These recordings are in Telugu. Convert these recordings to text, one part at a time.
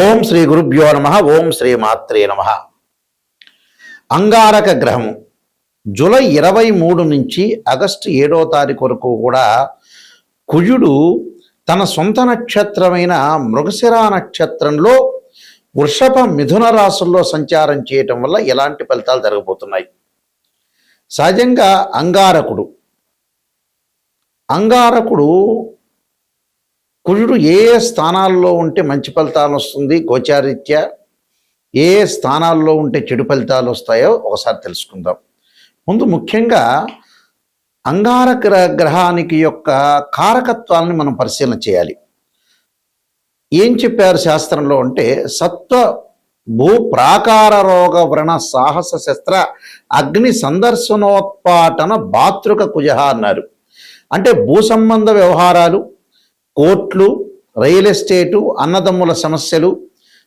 ఓం శ్రీ గురుభ్యో నమ. ఓం శ్రీ మాత్రే నమ. అంగారక గ్రహము జూలై 23 నుంచి ఆగస్టు 7వ తారీఖు వరకు కూడా కుజుడు తన సొంత నక్షత్రమైన మృగశిర నక్షత్రంలో వృషభ మిథున రాశుల్లో సంచారం చేయటం వల్ల ఎలాంటి ఫలితాలు జరగబోతున్నాయి. సహజంగా అంగారకుడు కుజుడు ఏ స్థానాల్లో ఉంటే మంచి ఫలితాలు వస్తుంది, గోచారీత్యా ఏ స్థానాల్లో ఉంటే చెడు ఫలితాలు వస్తాయో ఒకసారి తెలుసుకుందాం. ముందు ముఖ్యంగా అంగారక గ్రహానికి యొక్క కారకత్వాలని మనం పరిశీలన చేయాలి. ఏం చెప్పారు శాస్త్రంలో అంటే సత్వ భూ ప్రాకార రోగ వ్రణ సాహస శస్త్ర అగ్ని సందర్శనోత్పాటన భాతృక కుజ అన్నారు. అంటే భూ సంబంధ వ్యవహారాలు, కోర్టులు, రియల్ ఎస్టేటు, అన్నదమ్ముల సమస్యలు,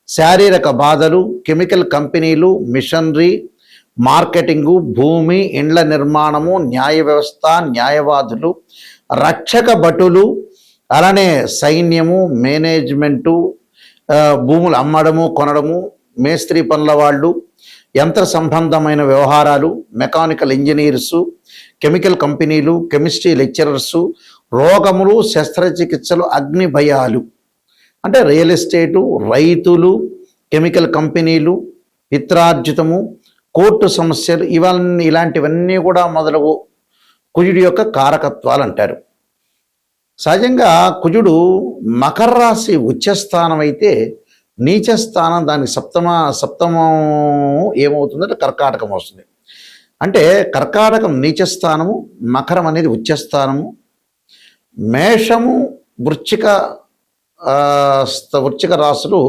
శారీరక బాధలు, కెమికల్ కంపెనీలు, మిషనరీ, మార్కెటింగు, భూమి, ఇండ్ల నిర్మాణము, న్యాయ వ్యవస్థ, న్యాయవాదులు, రక్షక భటులు, అలానే సైన్యము, మేనేజ్మెంటు, భూములు అమ్మడము కొనడము, మేస్త్రీ పనుల వాళ్ళు, యంత్ర సంబంధమైన వ్యవహారాలు, మెకానికల్ ఇంజనీర్సు, కెమికల్ కంపెనీలు, కెమిస్ట్రీ లెక్చరర్సు, రోగములు, శస్త్రచికిత్సలు, అగ్ని భయాలు అంటే రియల్ ఎస్టేటు, రైతులు, కెమికల్ కంపెనీలు, పిత్రార్జితము, కోర్టు సమస్యలు, ఇలాంటివన్నీ కూడా మొదలగు కుజుడి యొక్క కారకత్వాలు అంటారు. సహజంగా కుజుడు మకర రాశి ఉచ్చస్థానం అయితే నీచస్థానం దానికి సప్తమం ఏమవుతుందంటే కర్కాటకం వస్తుంది. అంటే కర్కాటకం నీచస్థానము, మకరం అనేది ఉచ్చస్థానము, మేషము, వృశ్చిక రాశులు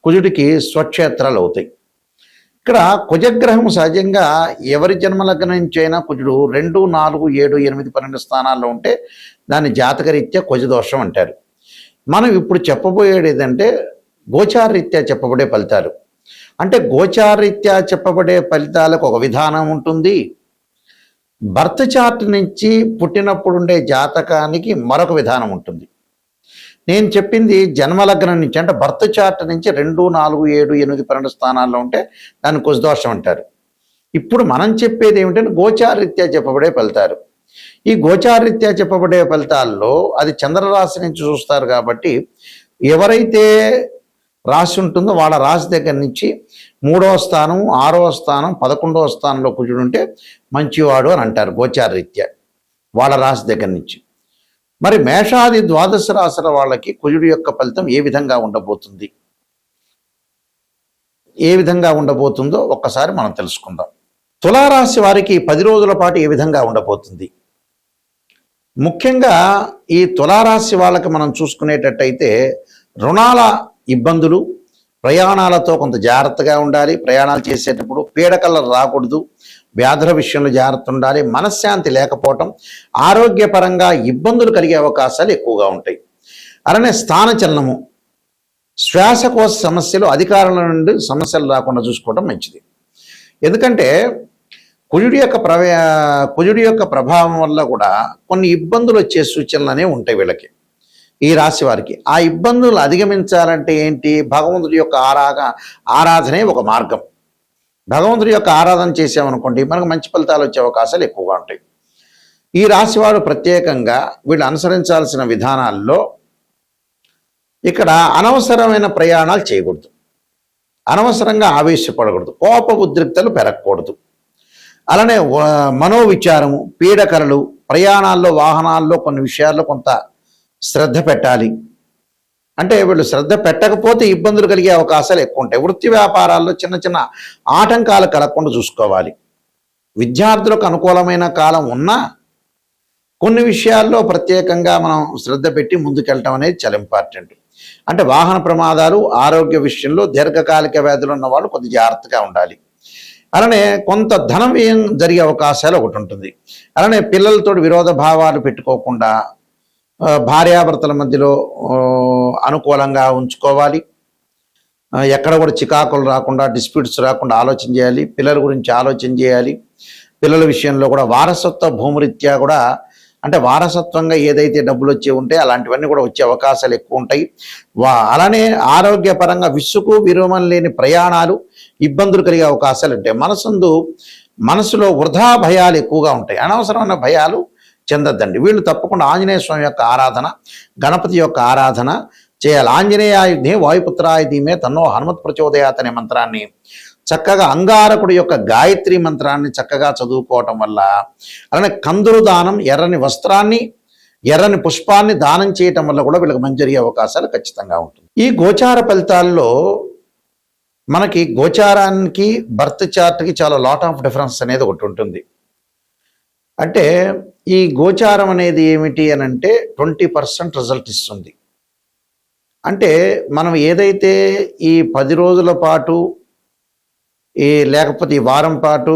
కుజుడికి స్వక్షేత్రాలు అవుతాయి. ఇక్కడ కుజగ్రహం సహజంగా ఎవరి జన్మలగ్నం నుంచి అయినా కుజుడు 2, 4, 7, 8, 12 స్థానాల్లో ఉంటే దాన్ని జాతకరీత్యా కుజదోషం అంటారు. మనం ఇప్పుడు చెప్పబోయేది ఏదంటే గోచారరీత్యా చెప్పబడే ఫలితాలు. అంటే గోచారరీత్యా చెప్పబడే ఫలితాలకు ఒక విధానం ఉంటుంది, బర్త్ చార్ట్ నుంచి పుట్టినప్పుడు ఉండే జాతకానికి మరొక విధానం ఉంటుంది. నేను చెప్పింది జన్మలగ్నం నుంచి, అంటే బర్త్ చార్ట్ నుంచి 2, 4, 7, 8, 12 స్థానాల్లో ఉంటే దాన్ని కుజదోషం అంటారు. ఇప్పుడు మనం చెప్పేది ఏమిటంటే గోచారరీత్యా చెప్పబడే ఫలితాలు. ఈ గోచారరీత్యా చెప్పబడే ఫలితాల్లో అది చంద్రరాశి నుంచి చూస్తారు కాబట్టి ఎవరైతే రాశి ఉంటుందో వాళ్ళ రాశి దగ్గర నుంచి 3వ స్థానం, 6వ స్థానం, 11వ స్థానంలో కుజుడు ఉంటే మంచివాడు అని అంటారు గోచారరీత్యా వాళ్ళ రాశి దగ్గర నుంచి. మరి మేషాది ద్వాదశ రాశుల వాళ్ళకి కుజుడు యొక్క ఫలితం ఏ విధంగా ఉండబోతుందో ఒక్కసారి మనం తెలుసుకుందాం. తులారాశి వారికి 10 రోజుల పాటు ఏ విధంగా ఉండబోతుంది. ముఖ్యంగా ఈ తులారాశి వాళ్ళకి మనం చూసుకునేటట్టయితే రుణాల ఇబ్బందులు, ప్రయాణాలతో కొంత జాగ్రత్తగా ఉండాలి. ప్రయాణాలు చేసేటప్పుడు పీడకలు రాకూడదు, వ్యాధుల విషయంలో జాగ్రత్త ఉండాలి. మనశ్శాంతి లేకపోవటం, ఆరోగ్యపరంగా ఇబ్బందులు కలిగే అవకాశాలు ఎక్కువగా ఉంటాయి. అలానే స్థానచలనము, శ్వాసకోశ సమస్యలు, అధికారుల నుండి సమస్యలు రాకుండా చూసుకోవడం మంచిది. ఎందుకంటే కుజుడి యొక్క ప్రభావం వల్ల కూడా కొన్ని ఇబ్బందులు వచ్చే సూచనలు అనేవి ఉంటాయి వీళ్ళకి, ఈ రాశి వారికి. ఆ ఇబ్బందులు అధిగమించాలంటే ఏంటి? భగవంతుడి యొక్క ఆరాధనే ఒక మార్గం. భగవంతుడి యొక్క ఆరాధన చేసామనుకోండి మనకు మంచి ఫలితాలు వచ్చే అవకాశాలు ఎక్కువగా ఉంటాయి. ఈ రాశి వారు ప్రత్యేకంగా వీళ్ళు అనుసరించాల్సిన విధానాల్లో ఇక్కడ అనవసరమైన ప్రయాణాలు చేయకూడదు, అనవసరంగా ఆవేశపడకూడదు, కోప ఉద్రిక్తలు పెరగకూడదు. అలానే మనోవిచారము, పీడకలలు, ప్రయాణాల్లో వాహనాల్లో కొన్ని విషయాల్లో కొంత శ్రద్ధ పెట్టాలి. అంటే వీళ్ళు శ్రద్ధ పెట్టకపోతే ఇబ్బందులు కలిగే అవకాశాలు ఎక్కువ ఉంటాయి. వృత్తి వ్యాపారాల్లో చిన్న చిన్న ఆటంకాలు కలగకుండా చూసుకోవాలి. విద్యార్థులకు అనుకూలమైన కాలం ఉన్నా కొన్ని విషయాల్లో ప్రత్యేకంగా మనం శ్రద్ధ పెట్టి ముందుకెళ్ళటం అనేది చాలా ఇంపార్టెంట్. అంటే వాహన ప్రమాదాలు, ఆరోగ్య విషయంలో దీర్ఘకాలిక వ్యాధులు ఉన్న వాళ్ళు కొద్ది జాగ్రత్తగా ఉండాలి. అలానే కొంత ధన వ్యయం జరిగే అవకాశాలు ఒకటి ఉంటుంది. అలానే పిల్లలతో విరోధ భావాలు పెట్టుకోకుండా భార్యాభర్తల మధ్యలో అనుకూలంగా ఉంచుకోవాలి. ఎక్కడ కూడా చికాకులు రాకుండా, డిస్ప్యూట్స్ రాకుండా ఆలోచన చేయాలి. పిల్లల గురించి ఆలోచన చేయాలి. పిల్లల విషయంలో కూడా వారసత్వ భూమిరీత్యా కూడా అంటే వారసత్వంగా ఏదైతే డబ్బులు వచ్చే ఉంటాయి అలాంటివన్నీ కూడా వచ్చే అవకాశాలు ఎక్కువ ఉంటాయి. అలానే ఆరోగ్యపరంగా విసుగు విరమణ లేని ప్రయాణాలు, ఇబ్బందులు కలిగే అవకాశాలు ఉంటాయి. మనసులో వృధా భయాలు ఎక్కువగా ఉంటాయి. అనవసరమైన భయాలు చెందద్దండి. వీళ్ళు తప్పకుండా ఆంజనేయ స్వామి యొక్క ఆరాధన, గణపతి యొక్క ఆరాధన చేయాలి. ఆంజనేయాయుధే వాయుపుత్రాయుధీమే తన్నో హనుమత్ ప్రచోదయాత్ అనే మంత్రాన్ని చక్కగా అంగారకుడి యొక్క గాయత్రి మంత్రాన్ని చక్కగా చదువుకోవటం వల్ల, అలానే కందులు దానం, ఎర్రని వస్త్రాన్ని, ఎర్రని పుష్పాన్ని దానం చేయటం వల్ల కూడా వీళ్ళకి మంచి జరిగే అవకాశాలు ఖచ్చితంగా ఉంటుంది. ఈ గోచార ఫలితాల్లో మనకి గోచారానికి బర్త్ చార్ట్కి చాలా లాట్ ఆఫ్ డిఫరెన్స్ అనేది ఒకటి ఉంటుంది. అంటే ఈ గోచారం అనేది ఏమిటి అని అంటే 20% రిజల్ట్ ఇస్తుంది. అంటే మనం ఏదైతే ఈ 10 రోజుల పాటు, లేకపోతే ఈ వారం పాటు,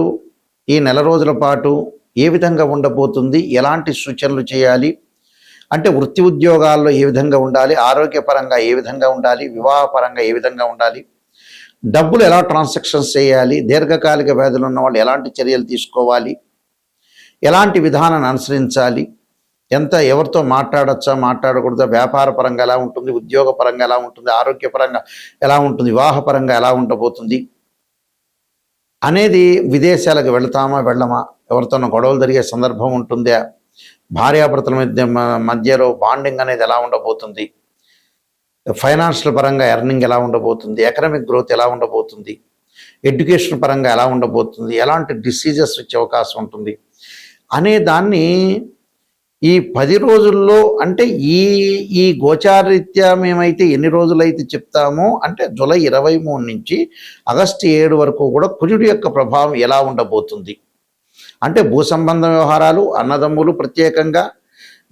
ఈ నెల రోజుల పాటు ఏ విధంగా ఉండబోతుంది, ఎలాంటి సూచనలు చేయాలి, అంటే వృత్తి ఉద్యోగాల్లో ఏ విధంగా ఉండాలి, ఆరోగ్యపరంగా ఏ విధంగా ఉండాలి, వివాహపరంగా ఏ విధంగా ఉండాలి, డబ్బులు ఎలా ట్రాన్సాక్షన్స్ చేయాలి, దీర్ఘకాలిక వ్యాధులు ఉన్న వాళ్ళు ఎలాంటి చర్యలు తీసుకోవాలి, ఎలాంటి విధానాన్ని అనుసరించాలి, ఎవరితో మాట్లాడచ్చా మాట్లాడకూడదా, వ్యాపార పరంగా ఎలా ఉంటుంది, ఉద్యోగ పరంగా ఎలా ఉంటుంది, ఆరోగ్యపరంగా ఎలా ఉంటుంది, వివాహపరంగా ఎలా ఉండబోతుంది అనేది, విదేశాలకు వెళతామా వెళ్ళమా, ఎవరితోనో గొడవలు జరిగే సందర్భం ఉంటుందా, భార్యాభర్తల మధ్యలో బాండింగ్ అనేది ఎలా ఉండబోతుంది, ఫైనాన్షియల్ పరంగా ఎర్నింగ్ ఎలా ఉండబోతుంది, ఎకనామిక్ గ్రోత్ ఎలా ఉండబోతుంది, ఎడ్యుకేషన్ పరంగా ఎలా ఉండబోతుంది, ఎలాంటి డిసీజెస్ వచ్చే అవకాశం ఉంటుంది అనే దాన్ని ఈ 10 రోజుల్లో, అంటే ఈ గోచారరీత్యా మేమైతే ఎన్ని రోజులైతే చెప్తామో, అంటే జూలై 23 నుంచి ఆగస్టు 7 వరకు కూడా కుజుడి యొక్క ప్రభావం ఎలా ఉండబోతుంది, అంటే భూ సంబంధ వ్యవహారాలు, అన్నదమ్ములు, ప్రత్యేకంగా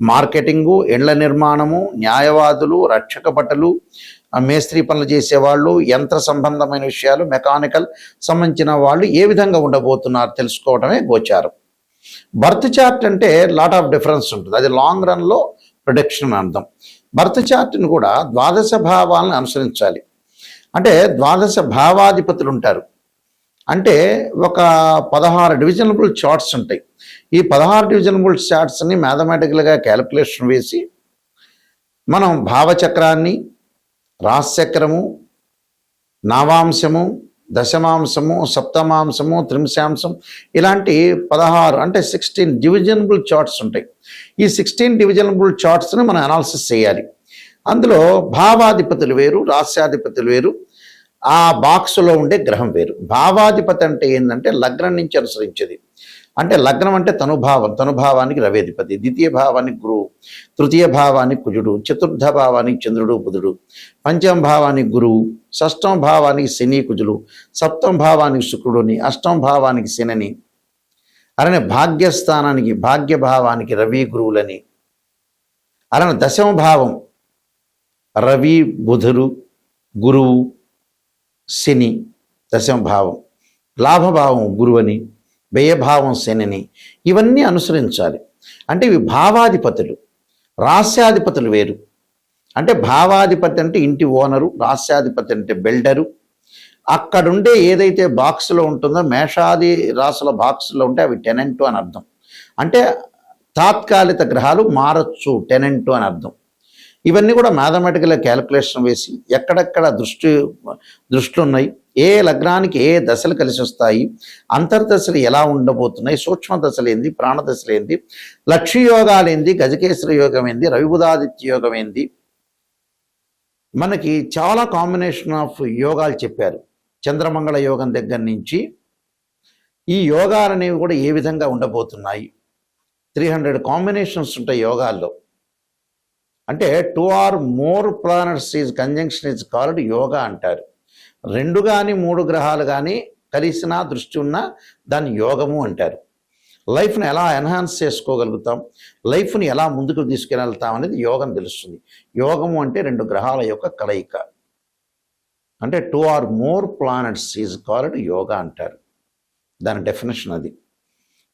మార్కెటింగు, ఇళ్ల నిర్మాణము, న్యాయవాదులు, రక్షక భటులు, మేస్త్రీ పనులు చేసేవాళ్ళు, యంత్ర సంబంధమైన విషయాలు, మెకానికల్ సంబంధించిన వాళ్ళు ఏ విధంగా ఉండబోతున్నారు తెలుసుకోవడమే గోచారం. బర్త్ చార్ట్ అంటే లాట్ ఆఫ్ డిఫరెన్స్ ఉంటుంది. అది లాంగ్ రన్లో ప్రొడిక్షన్ అర్థం. బర్త్ చార్ట్ని కూడా ద్వాదశ భావాలను అనుసరించాలి. అంటే ద్వాదశ భావాధిపతులు ఉంటారు. అంటే ఒక 16 డివిజనబుల్ చార్ట్స్ ఉంటాయి. ఈ 16 డివిజనబుల్ చార్ట్స్ని మ్యాథమెటికల్గా క్యాలిక్యులేషన్ వేసి మనం భావచక్రాన్ని, రాశిచక్రము, నావాంశము, దశమాంశము, సప్తమాంశము, త్రింశాంశం, ఇలాంటి 16 అంటే 16 డివిజనబుల్ చార్ట్స్ ఉంటాయి. ఈ 16 డివిజనబుల్ చార్ట్స్ని మనం అనాలిసిస్ చేయాలి. అందులో భావాధిపతులు వేరు, రాస్యాధిపతులు వేరు, ఆ బాక్స్లో ఉండే గ్రహం వేరు. భావాధిపతి అంటే ఏంటంటే లగ్నం నుంచి అనుసరించేది. అంటే లగ్నం అంటే తనుభావానికి రవి అధిపతి, ద్వితీయ భావానికి గురువు, తృతీయ భావానికి కుజుడు, చతుర్థ భావానికి చంద్రుడు బుధుడు, పంచమ భావానికి గురువు, షష్టమ భావానికి శని కుజులు, సప్తమ భావానికి శుక్రుడుని, అష్టమ భావానికి శనిని, అలానే భాగ్యస్థానానికి భాగ్యభావానికి రవి గురువులని, అలానే దశమ భావం రవి బుధుడు గురువు శని దశమ భావం, లాభభావం గురువని, వ్యయభావం శనిని, ఇవన్నీ అనుసరించాలి. అంటే ఇవి భావాధిపతులు. రాస్యాధిపతులు వేరు. అంటే భావాధిపతి అంటే ఇంటి ఓనరు, రాస్యాధిపతి అంటే బిల్డరు. అక్కడుండే ఏదైతే బాక్స్లో ఉంటుందో, మేషాది రాసుల బాక్స్లో ఉంటే అవి టెనెంటు అని అర్థం. అంటే తాత్కాలిక గ్రహాలు మారచ్చు, టెనెంటు అని అర్థం. ఇవన్నీ కూడా మ్యాథమెటికల్ క్యాలిక్యులేషన్ వేసి ఎక్కడెక్కడ దృష్టిలు ఉన్నాయి, ఏ లగ్నానికి ఏ దశలు కలిసి వస్తాయి, అంతర్దశలు ఎలా ఉండబోతున్నాయి, సూక్ష్మ దశలు ఏంది, ప్రాణదశలు ఏంది, లక్ష్య యోగాలు ఏంది, గజకేశ్వర యోగం ఏంది, రవిబుధాదిత్య యోగం ఏంది, మనకి చాలా కాంబినేషన్ ఆఫ్ యోగాలు చెప్పారు. చంద్రమంగళ యోగం దగ్గర నుంచి ఈ యోగాలు అనేవి కూడా ఏ విధంగా ఉండబోతున్నాయి. 300 కాంబినేషన్స్ ఉంటాయి యోగాల్లో. అంటే 2 or more planets is conjunction is called yoga అంటారు. 2 కానీ 3 గ్రహాలు కానీ కలిసినా దృష్టి ఉన్నా దాన్ని యోగము అంటారు. లైఫ్ని ఎలా ఎన్హాన్స్ చేసుకోగలుగుతాం, లైఫ్ని ఎలా ముందుకు తీసుకెళ్తాం అనేది యోగం తెలుస్తుంది. యోగము అంటే 2 గ్రహాల యొక్క కలయిక. అంటే 2 or more planets is called yoga అంటారు. దాని డెఫినేషన్ అది.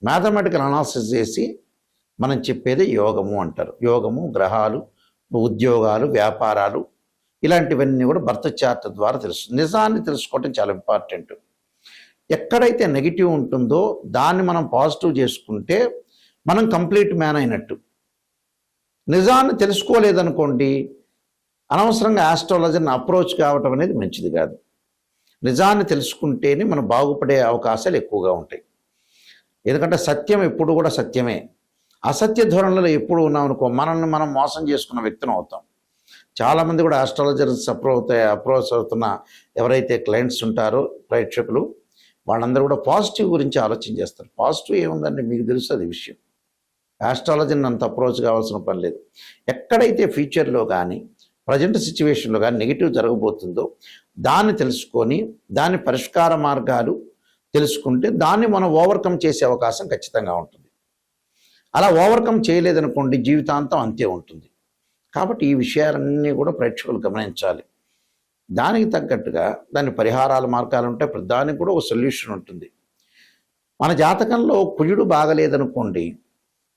మ్యాథమెటికల్ అనాలిసిస్ చేసి మనం చెప్పేది యోగము అంటారు. యోగము, గ్రహాలు, ఉద్యోగాలు, వ్యాపారాలు, ఇలాంటివన్నీ కూడా బర్త్ చార్ట్ ద్వారా తెలుస్తుంది. నిజాన్ని తెలుసుకోవటం చాలా ఇంపార్టెంట్. ఎక్కడైతే నెగిటివ్ ఉంటుందో దాన్ని మనం పాజిటివ్ చేసుకుంటే మనం కంప్లీట్ మ్యాన్ అయినట్టు. నిజాన్ని తెలుసుకోలేదనుకోండి, అనవసరంగా ఆస్ట్రాలజర్ని అప్రోచ్ కావటం అనేది మంచిది కాదు. నిజాన్ని తెలుసుకుంటేనే మనం బాగుపడే అవకాశాలు ఎక్కువగా ఉంటాయి. ఎందుకంటే సత్యం ఎప్పుడు కూడా సత్యమే. అసత్య ధోరణిలో ఎప్పుడు ఉన్నామనుకో, మనల్ని మనం మోసం చేసుకున్న వ్యక్తిని అవుతాం. చాలామంది కూడా ఆస్ట్రాలజర్స్ అప్రోచ్ అవుతున్న ఎవరైతే క్లయింట్స్ ఉంటారో ప్రేక్షకులు, వాళ్ళందరూ కూడా పాజిటివ్ గురించి ఆలోచన చేస్తారు. పాజిటివ్ ఏముందండి, మీకు తెలుసు అది విషయం. ఆస్ట్రాలజీని అంత అప్రోచ్ కావాల్సిన పని లేదు. ఎక్కడైతే ఫ్యూచర్లో కానీ ప్రజెంట్ సిచ్యువేషన్లో కానీ నెగిటివ్ జరగబోతుందో దాన్ని తెలుసుకొని దాని పరిష్కార మార్గాలు తెలుసుకుంటే దాన్ని మనం ఓవర్కమ్ చేసే అవకాశం ఖచ్చితంగా ఉంటుంది. అలా ఓవర్కమ్ చేయలేదనుకోండి, జీవితాంతం అంతే ఉంటుంది. కాబట్టి ఈ విషయాలన్నీ కూడా ప్రేక్షకులు గమనించాలి. దానికి తగ్గట్టుగా దాని పరిహారాల మార్గాలు ఉంటాయి. దానికి కూడా ఒక సొల్యూషన్ ఉంటుంది. మన జాతకంలో కుజుడు బాగలేదనుకోండి,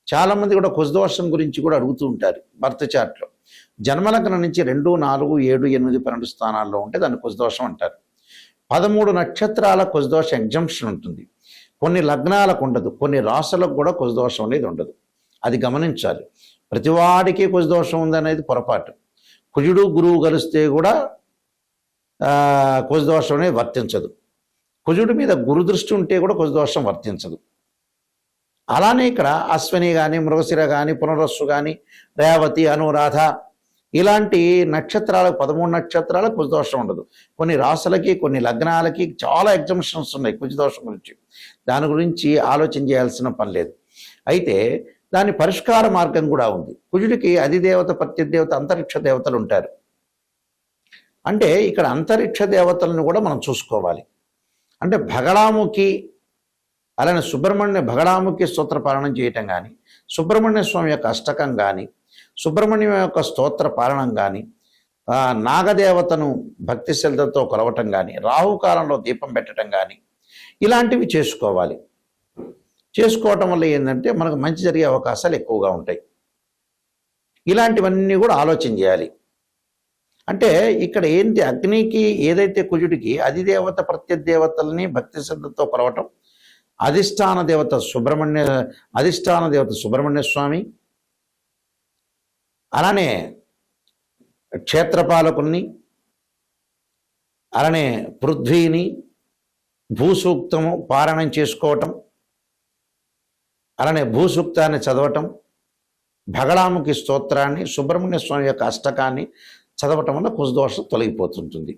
చాలామంది కూడా కుజదోషం గురించి కూడా అడుగుతూ ఉంటారు. బర్త్ చార్ట్లో జన్మలగ్నం నుంచి 2, 4, 7, 8, 12 స్థానాల్లో ఉంటే దాన్ని కుజదోషం అంటారు. 13 నక్షత్రాల కుజదోష ఎగ్జంప్షన్ ఉంటుంది. కొన్ని లగ్నాలకు ఉండదు, కొన్ని రాసులకు కూడా కుజదోషం అనేది ఉండదు. అది గమనించాలి. ప్రతివాడికి కుజదోషం ఉందనేది పొరపాటు. కుజుడు గురువు కలిస్తే కూడా కుజదోషం అనేది వర్తించదు. కుజుడి మీద గురు దృష్టి ఉంటే కూడా కుజదోషం వర్తించదు. అలానే ఇక్కడ అశ్విని కానీ, మృగశిర కానీ, పునరస్సు కానీ, రేవతి, అనురాధ ఇలాంటి నక్షత్రాలకు 13 నక్షత్రాలకు కుజదోషం ఉండదు. కొన్ని రాసులకి, కొన్ని లగ్నాలకి చాలా ఎగ్జంప్షన్స్ ఉన్నాయి కుజదోషం గురించి. దాని గురించి ఆలోచన చేయాల్సిన పని లేదు. అయితే దాని పరిష్కార మార్గం కూడా ఉంది. కుజుడికి అధిదేవత, ప్రత్యదేవత, అంతరిక్ష దేవతలు ఉంటారు. అంటే ఇక్కడ అంతరిక్ష దేవతలను కూడా మనం చూసుకోవాలి. అంటే భగడాముఖి, అలానే భగడాముఖి స్తోత్ర పాలనం చేయటం కానీ, సుబ్రహ్మణ్య స్వామి యొక్క అష్టకం కానీ, సుబ్రహ్మణ్యం యొక్క స్తోత్ర పాలనం కానీ, నాగదేవతను భక్తి శ్రద్ధతో కొలవటం కానీ, రాహుకాలంలో దీపం పెట్టడం కానీ, ఇలాంటివి చేసుకోవాలి. చేసుకోవటం వల్ల ఏంటంటే మనకు మంచి జరిగే అవకాశాలు ఎక్కువగా ఉంటాయి. ఇలాంటివన్నీ కూడా ఆలోచన చేయాలి. అంటే ఇక్కడ ఏంటి, అగ్నికి ఏదైతే కుజుడికి అధిదేవత ప్రత్యదేవతల్ని భక్తి శ్రద్ధతో కొలవటం, అధిష్టాన దేవత సుబ్రహ్మణ్య స్వామి, అలానే క్షేత్రపాలకుల్ని, అలానే పృథ్వీని, భూసూక్తము పారాయణం చేసుకోవటం, అలానే భూసూక్తాన్ని చదవటం, భగడాముఖి స్తోత్రాన్ని, సుబ్రహ్మణ్య స్వామి యొక్క అష్టకాన్ని చదవటం వల్ల కుజదోషం తొలగిపోతుంటుంది.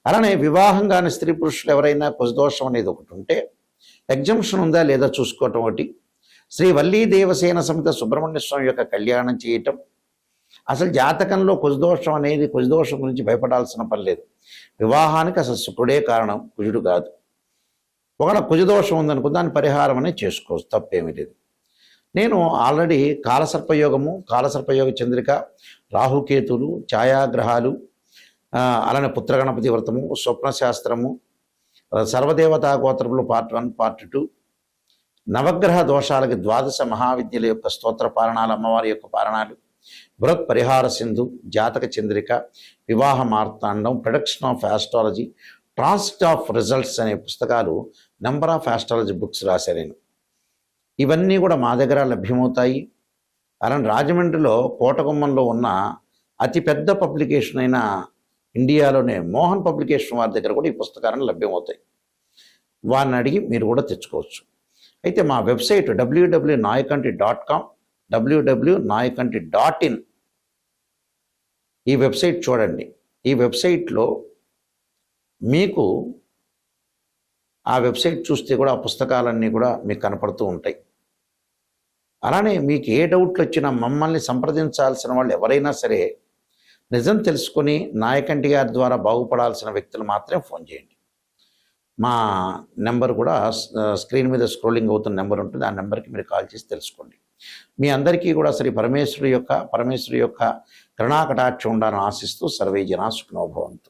అలానే వివాహం కాని స్త్రీ పురుషులు ఎవరైనా కుజదోషం అనేది ఒకటి ఉంటే ఎగ్జంప్షన్ ఉందా లేదా చూసుకోవటం ఒకటి. శ్రీ వల్లీ దేవసేన సమేత సుబ్రహ్మణ్య స్వామి యొక్క కళ్యాణం చేయటం. అసలు జాతకంలో కుజదోషం గురించి భయపడాల్సిన పని లేదు. వివాహానికి అసలు శుక్రుడే కారణం, కుజుడు కాదు. ఒకవేళ కుజదోషం ఉందనుకో దాని పరిహారం అనేది చేసుకోవచ్చు, తప్పేమీ లేదు. నేను ఆల్రెడీ కాలసర్పయోగ చంద్రిక, రాహుకేతులు, ఛాయాగ్రహాలు, అలానే పుత్రగణపతి వ్రతము, స్వప్నశాస్త్రము, సర్వదేవతా గోత్రములు పార్ట్ 1, పార్ట్ 2, నవగ్రహ దోషాలకి 12 మహావిద్యల యొక్క స్తోత్ర పారణాలు, అమ్మవారి యొక్క పారణాలు, బృహత్ పరిహార Sindhu, Jataka Chandrika, Vivaha Martandam, production of astrology, transit of results అనే పుస్తకాలు నెంబర్ ఆఫ్ ఆస్ట్రాలజీ బుక్స్ రాశాను నేను. ఇవన్నీ కూడా మా దగ్గర లభ్యమవుతాయి. అలానే రాజమండ్రిలో కోటగుమ్మంలో ఉన్న అతిపెద్ద పబ్లికేషన్ అయిన ఇండియాలోనే మోహన్ పబ్లికేషన్ వారి దగ్గర కూడా ఈ పుస్తకాలను లభ్యమవుతాయి. వారిని అడిగి మీరు కూడా తెచ్చుకోవచ్చు. అయితే మా వెబ్సైట్ www.nayakanti.com, www.nayakanti.in ఈ వెబ్సైట్ చూడండి. ఈ వెబ్సైట్లో మీకు ఆ వెబ్సైట్ చూస్తే కూడా ఆ పుస్తకాలన్నీ కూడా మీకు కనపడుతూ ఉంటాయి. అలానే మీకు ఏ డౌట్లు వచ్చినా మమ్మల్ని సంప్రదించాల్సిన వాళ్ళు ఎవరైనా సరే నిజం తెలుసుకొని నాయకంటి గారి ద్వారా బాగుపడాల్సిన వ్యక్తులు మాత్రమే ఫోన్ చేయండి. మా నెంబర్ కూడా స్క్రీన్ మీద స్క్రోలింగ్ అవుతున్న నెంబర్ ఉంటుంది. ఆ నెంబర్కి మీరు కాల్ చేసి తెలుసుకోండి. మీ అందరికీ కూడా శ్రీ పరమేశ్వరి యొక్క కరుణాకటాక్షం ఉండాలని ఆశిస్తూ సర్వే జనా సుఖినో భవంతు.